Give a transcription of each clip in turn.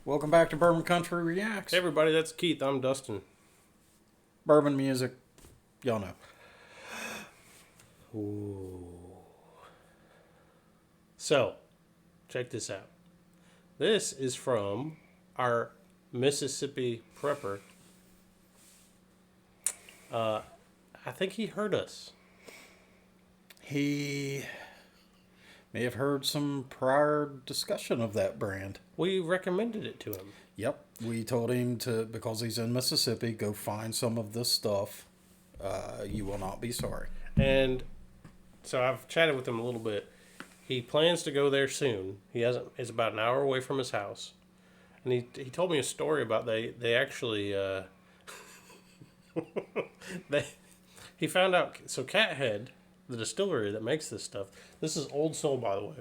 Welcome back to Bourbon Country Reacts. Hey everybody, that's Keith. I'm Dustin. Bourbon music, y'all know. Ooh. So, check this out. This is from our Mississippi prepper. I think he heard us. He may have heard some prior discussion of that brand. We recommended it to him. Yep. We told him to, because he's in Mississippi, go find some of this stuff. You will not be sorry. And so I've chatted with him a little bit. He plans to go there soon. He hasn't. It's about an hour away from his house. And he told me a story about they actually he found out. So Cathead, the distillery that makes this stuff. This is Old Soul, by the way.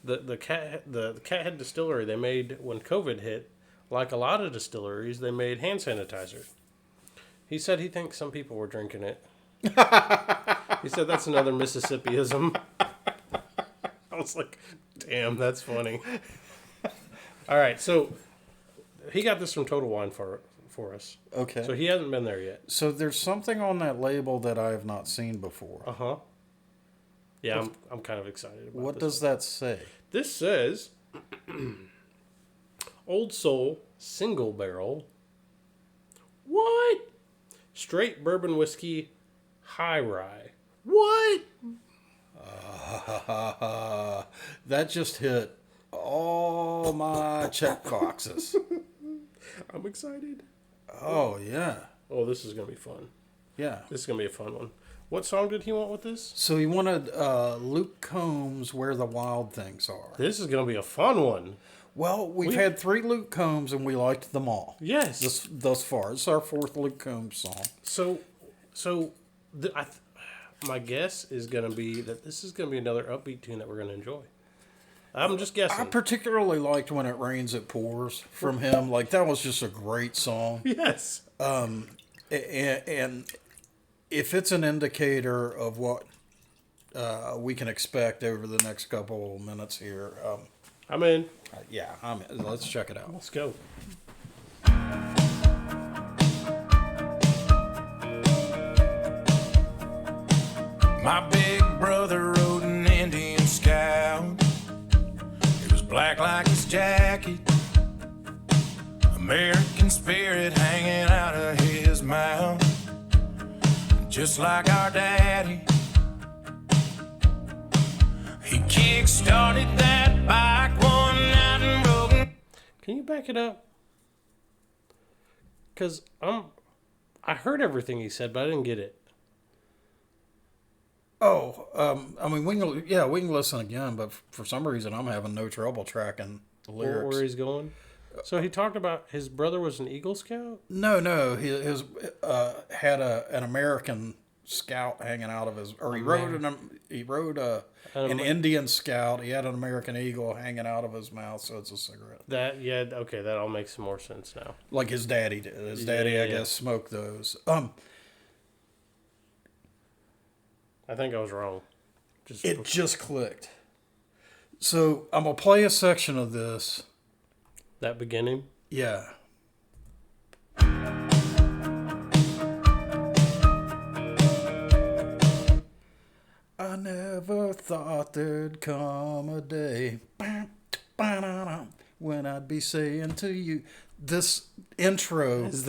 The Cathead distillery they made when COVID hit. Like a lot of distilleries, they made hand sanitizer. He said he thinks some people were drinking it. He said that's another Mississippiism. I was like, damn, that's funny. All right, so he got this from Total Wine for us. Okay. So he hasn't been there yet. So there's something on that label that I have not seen before. Uh-huh. Yeah, I'm kind of excited about What this. does that say? This says Old Soul Single Barrel. What? Straight bourbon whiskey, high rye. What? That just hit all my check boxes. I'm excited. Oh, yeah. Oh, this is going to be fun. Yeah. This is going to be a fun one. What song did he want with this? So he wanted Luke Combs' Where the Wild Things Are. This is going to be a fun one. Well, we've had 3 Luke Combs and we liked them all. Yes. Thus far. It's our 4th Luke Combs song. My guess is going to be that this is going to be another upbeat tune that we're going to enjoy. I'm just guessing. I particularly liked When It Rains, It Pours from him. Like, that was just a great song. Yes. And if it's an indicator of what we can expect over the next couple of minutes here, I'm in. yeah, let's check it out. Let's go. My big brother rode an Indian Scout. It was black like his jacket, American spirit hanging out of his mouth. Just like our daddy, he kick-started that bike one night and broke. Can you back it up? Because I heard everything he said, but I didn't get it. Oh, I mean, we can listen again, but for some reason I'm having no trouble tracking the lyrics. Where he's going. So he talked about his brother was an Eagle Scout? No, he had an American Scout hanging out of his, or he rode an Indian Scout. He had an American Eagle hanging out of his mouth, so it's a cigarette. That all makes some more sense now. Like his daddy did. His daddy, I guess, smoked those. I think I was wrong. It just clicked. So I'm gonna play a section of this. That beginning? Yeah. I never thought there'd come a day when I'd be saying to you, this intro is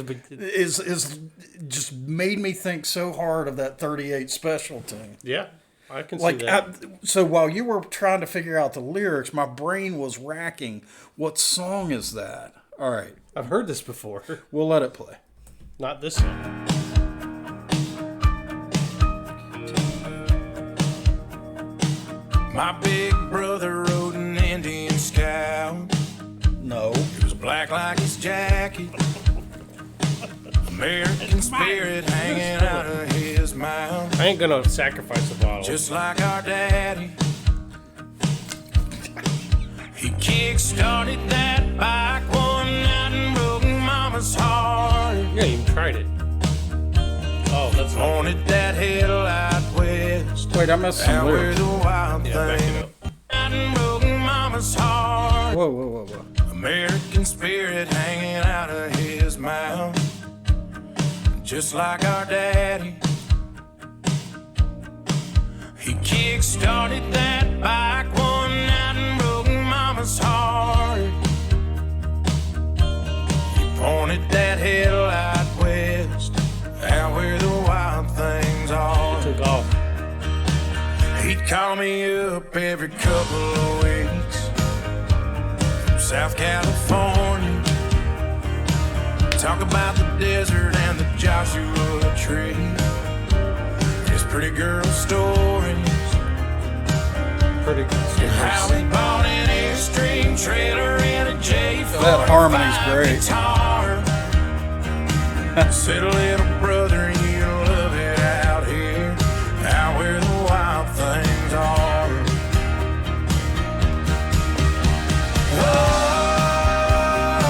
just made me think so hard of that 38 Special tune. Yeah, I can see that. So while you were trying to figure out the lyrics, my brain was racking. What song is that? All right. I've heard this before. We'll let it play. Not this one. My big brother rode an Indian Scout. No. It was black like his jacket, American spirit hanging out of his mouth. I ain't gonna sacrifice the bottle. Just like our daddy, he kick-started that bike one night and broke mama's heart. You ain't even tried it. Oh, that's fine. Wanted that hill out west. Wait, I missed some Out where lyrics. the wild Yeah, back it thing. up. And broke mama's heart. Whoa. American spirit hanging out of his mouth, just like our daddy. He kick-started that bike one night and broke Mama's heart. He pointed that headlight west, out where the wild things are. Took off. He'd call me up every couple of weeks from South California, talk about the desert and the Joshua tree, his pretty girl stories, Pretty good. how he bought an Airstream trailer and a J4 That harmony's great. guitar. Said, little brother, you love it out here, out where the wild things are.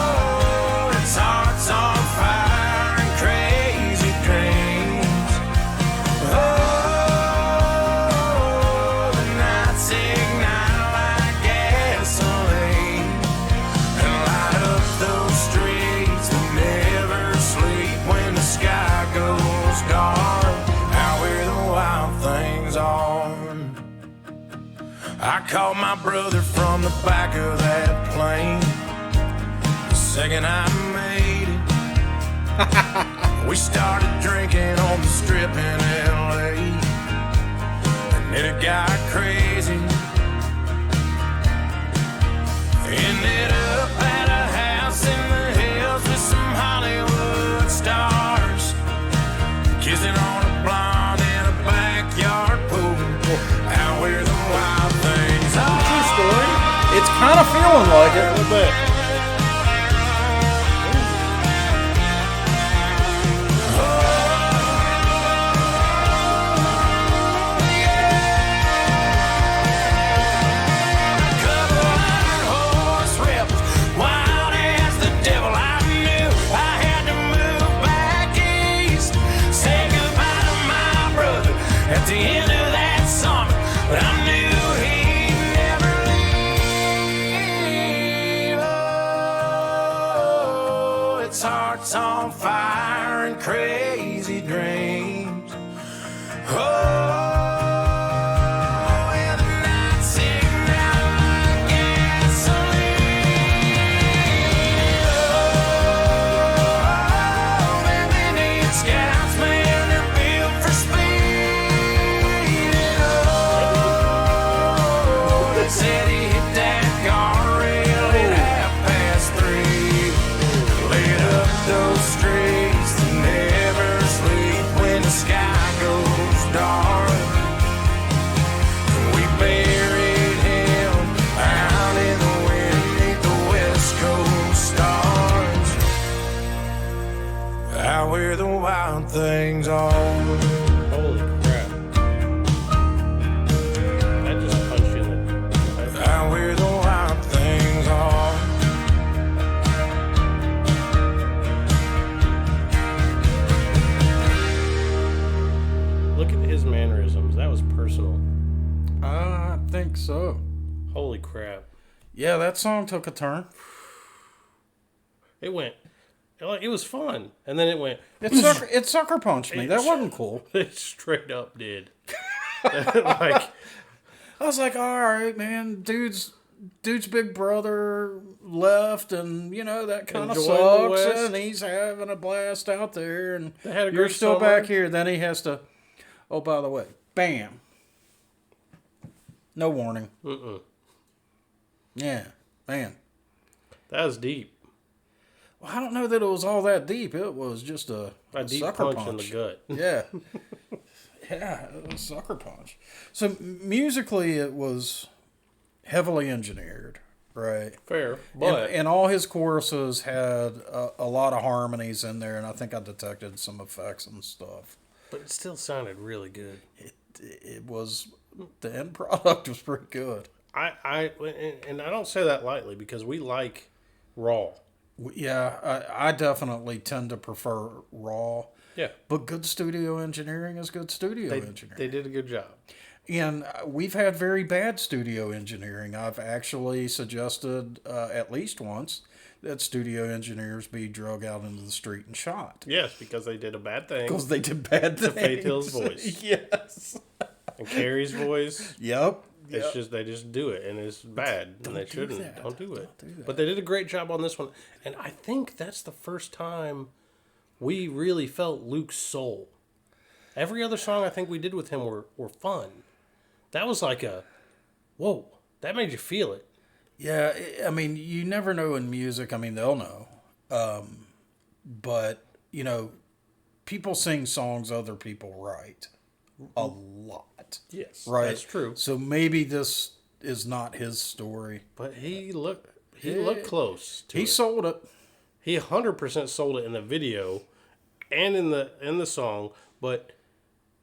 Oh, its heart's on fire and crazy dreams. Oh, the nights ignite like gasoline and light up those streets that never sleep when the sky goes dark, out where the wild things are. I called my brother from the back of that plane the second I made it. We started drinking on the strip in LA, and then it got crazy. Ended up at a house in the hills with some Hollywood stars, kissing on a blonde in a backyard pool, out where the wild things are. True story. It's kind of feeling like A it. little bit. Couple iron horse rebels, wild as the devil. I knew I had to move back east, say goodbye to my brother at the end of that summer, but I knew he'd never leave. Oh, its heart's on fire and crazy dreams. Oh, and the nights ignite like gasoline. Oh, them Indian scouts, man, they're built for speed. Oh, they said he hit that guardrail at 3:30, lit up those streets that never sleep when the sky goes dark. We buried him out in the wind beneath the West Coast stars, out where the wild things are. Holy crap. That just punched you in the. Out where the wild things are. Look at his mannerisms. That was personal. I think so. Holy crap. Yeah, that song took a turn. It went. It was fun. And then it went. It sucker punched me. That wasn't cool. It straight up did. Like, I was like, all right, man, dude's big brother left, and you know that kind of Enjoying the sucks, West. and he's having a blast out there, and They had a you're great still summer. back here. Then he has to. Oh, by the way, bam. No warning. Yeah, man. that was deep. Well, I don't know that it was all that deep. It was just a Deep sucker punch in the gut. Yeah. Yeah, it was a sucker punch. So musically, it was heavily engineered, right? Fair. But And all his choruses had a lot of harmonies in there, and I think I detected some effects and stuff. but it still sounded really good. It was, the end product was pretty good. I don't say that lightly because we like raw. Yeah, I definitely tend to prefer raw. Yeah. But good studio engineering is good studio engineering. They did a good job. And we've had very bad studio engineering. I've actually suggested at least once that studio engineers be drug out into the street and shot. Yes, because they did a bad thing. Because they did bad things. To Faith Hill's voice. Yes. And Carrie's voice. Yep. It's just they just do it, and it's bad, and they shouldn't. that. Don't do it. Don't do that. But they did a great job on this one, and I think that's the first time we really felt Luke's soul. Every other song I think we did with him were fun. That was like a, whoa, that made you feel it. Yeah, I mean, you never know in music. I mean, they'll know. But, you know, people sing songs other people write a lot. Yes, right? that's true. So maybe this is not his story. But he looked close to He it. sold it. He 100% sold it in the video and in the song. But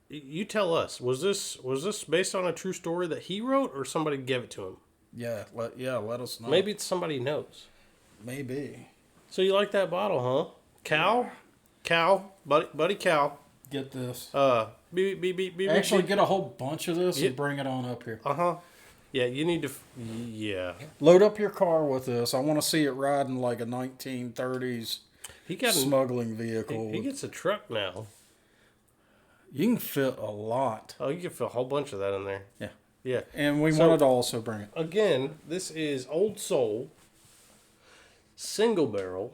you tell us, was this based on a true story that he wrote, or somebody gave it to him? Yeah, let us know. Maybe it's somebody he knows. Maybe. So you like that bottle, huh? Cal, buddy Cal. Get this. Beep. Actually, get a whole bunch of this and bring it on up here. Yeah, you need to. Yeah. Load up your car with this. I want to see it riding like a 1930s He got smuggling vehicle. He gets a truck now. You can fit a lot. Oh, you can fit a whole bunch of that in there. Yeah. Yeah. And we wanted to also bring it. Again, this is Old Soul, single barrel,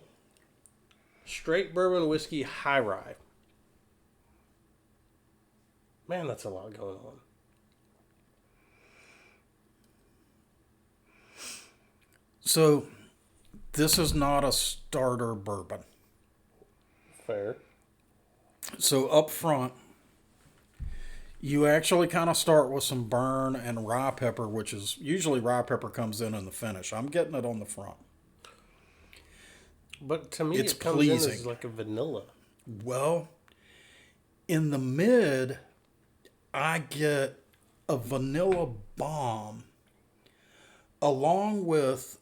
straight bourbon whiskey high rye. Man, that's a lot going on. So, this is not a starter bourbon. Fair. So, up front, you actually kind of start with some burn and rye pepper, which is usually rye pepper comes in the finish. I'm getting it on the front. But to me, It's it comes pleasing. in as like a vanilla. Well, in the mid, I get a vanilla bomb along with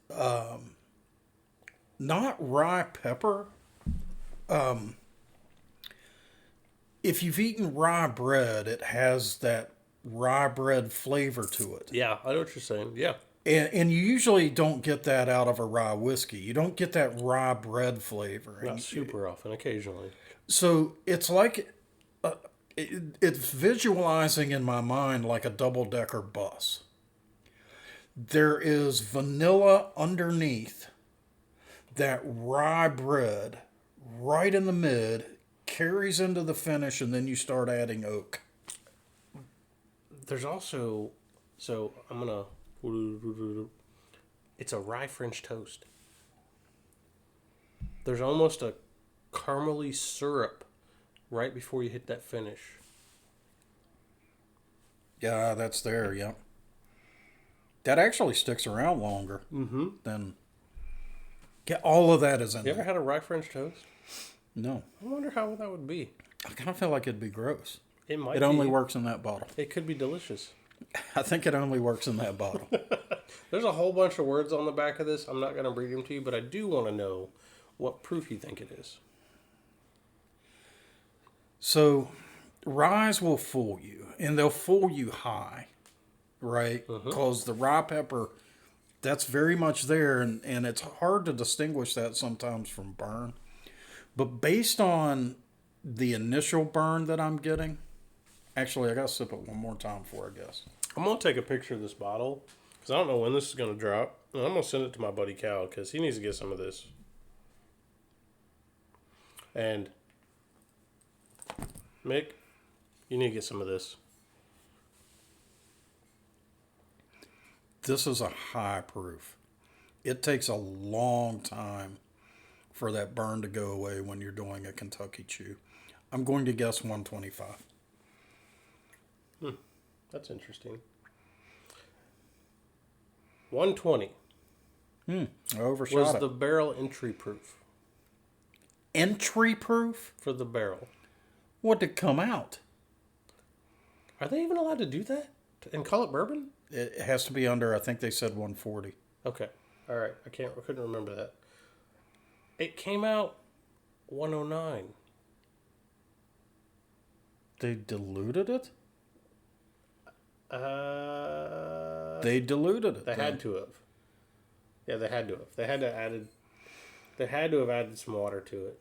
not rye pepper. If you've eaten rye bread, it has that rye bread flavor to it. Yeah, I know what you're saying. Yeah. And you usually don't get that out of a rye whiskey. You don't get that rye bread flavor. Not super often, occasionally. So it's like it's visualizing in my mind like a double-decker bus. There is vanilla underneath that rye bread right in the mid, carries into the finish, and then you start adding oak. There's also, so I'm going to, it's a rye French toast. There's almost a caramely syrup right before you hit that finish. Yeah, that's there, yeah. That actually sticks around longer than... Yeah, all of that is in You there. ever had a rye French toast? No. I wonder how that would be. I kind of feel like it'd be gross. It might It only works in that bottle. It could be delicious. I think it only works in that bottle. There's a whole bunch of words on the back of this. I'm not going to read them to you, but I do want to know what proof you think it is. So, ryes will fool you, and they'll fool you high, right? Because the rye pepper, that's very much there, and it's hard to distinguish that sometimes from burn. But based on the initial burn that I'm getting, actually, I got to sip it one more time before I guess. I'm going to take a picture of this bottle because I don't know when this is going to drop. And I'm going to send it to my buddy Cal because he needs to get some of this. And Mick, you need to get some of this. This is a high proof. It takes a long time for that burn to go away when you're doing a Kentucky Chew. I'm going to guess 125. That's interesting. 120 I overshot was it. the barrel entry proof Entry proof? for the barrel. What did come out? Are they even allowed to do that and call it bourbon? It has to be under, I think they said 140. Okay. All right. I couldn't remember that. It came out 109. They diluted it? They They diluted it. had to have. Yeah, they had to have. They had to added. They had to have added some water to it.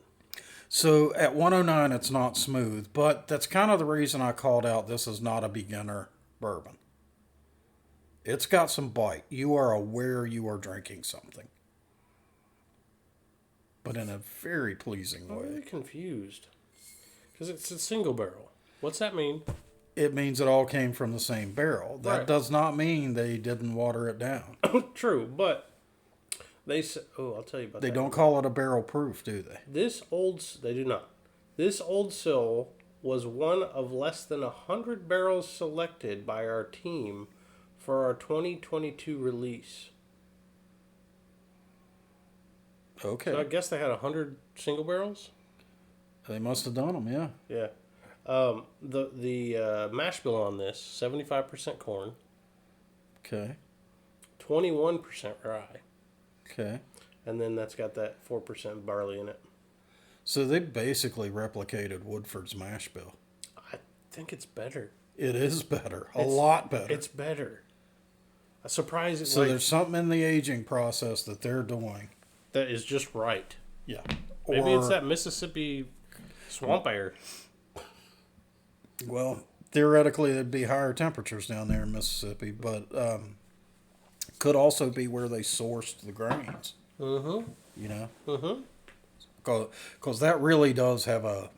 So at 109, it's not smooth, but that's kind of the reason I called out this is not a beginner bourbon. It's got some bite. You are aware you are drinking something, but in a very pleasing I'm way. really confused because it's a single barrel. What's that mean? It means it all came from the same barrel. That Right. does not mean they didn't water it down. True, but they say, I'll tell you about They that. don't call it a barrel proof, do they? They do not. This Old Sill was one of less than 100 barrels selected by our team for our 2022 release. Okay. So I guess they had 100 single barrels. They must have done them, yeah. Yeah. The mash bill on this 75% corn, Okay. 21% rye, Okay. and then that's got that 4% barley in it. So they basically replicated Woodford's mash bill. I think it's better. It is better. A lot better. It's better. A surprise. So there's something in the aging process that they're doing. that is just right. Yeah. Maybe it's that Mississippi swamp air. Well, theoretically, there'd be higher temperatures down there in Mississippi, but could also be where they sourced the grains. Mm-hmm. You know? Mm-hmm. Because that really does have a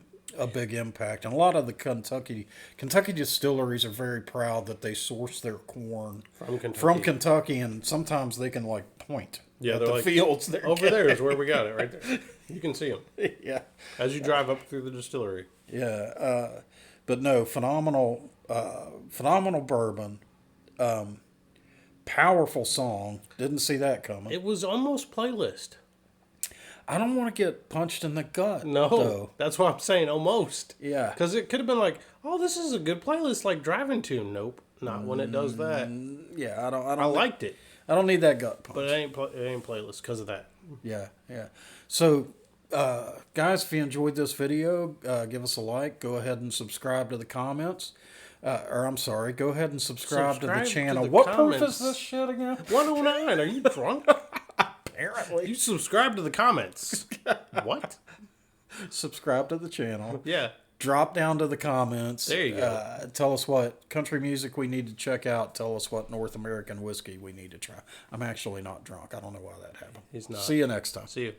big impact. And a lot of the Kentucky distilleries are very proud that they source their corn from Kentucky, and sometimes they can like point at the fields there. Over there is where we got it, right there. You can see them. Yeah. As you drive up through the distillery. Yeah. But no, phenomenal bourbon. Powerful song. Didn't see that coming. It was almost playlist. I don't want to get punched in the gut. No, though. that's what I'm saying. Almost. Yeah. Because it could have been like, oh, this is a good playlist, like driving tune. Nope, not when it does that. Yeah, I don't. I liked it, I don't need that gut punch. but it ain't playlist because of that. Yeah. So, guys, if you enjoyed this video, give us a like. Go ahead and subscribe to the comments. Go ahead and subscribe to the Subscribe to channel. the What comments. proof is this shit again? 109. Are you drunk? Apparently. You subscribe to the comments. What? Subscribe to the channel. Yeah. Drop down to the comments. There you go. Tell us what country music we need to check out. Tell us what North American whiskey we need to try. I'm actually not drunk. I don't know why that happened. He's not. See you next time. See you.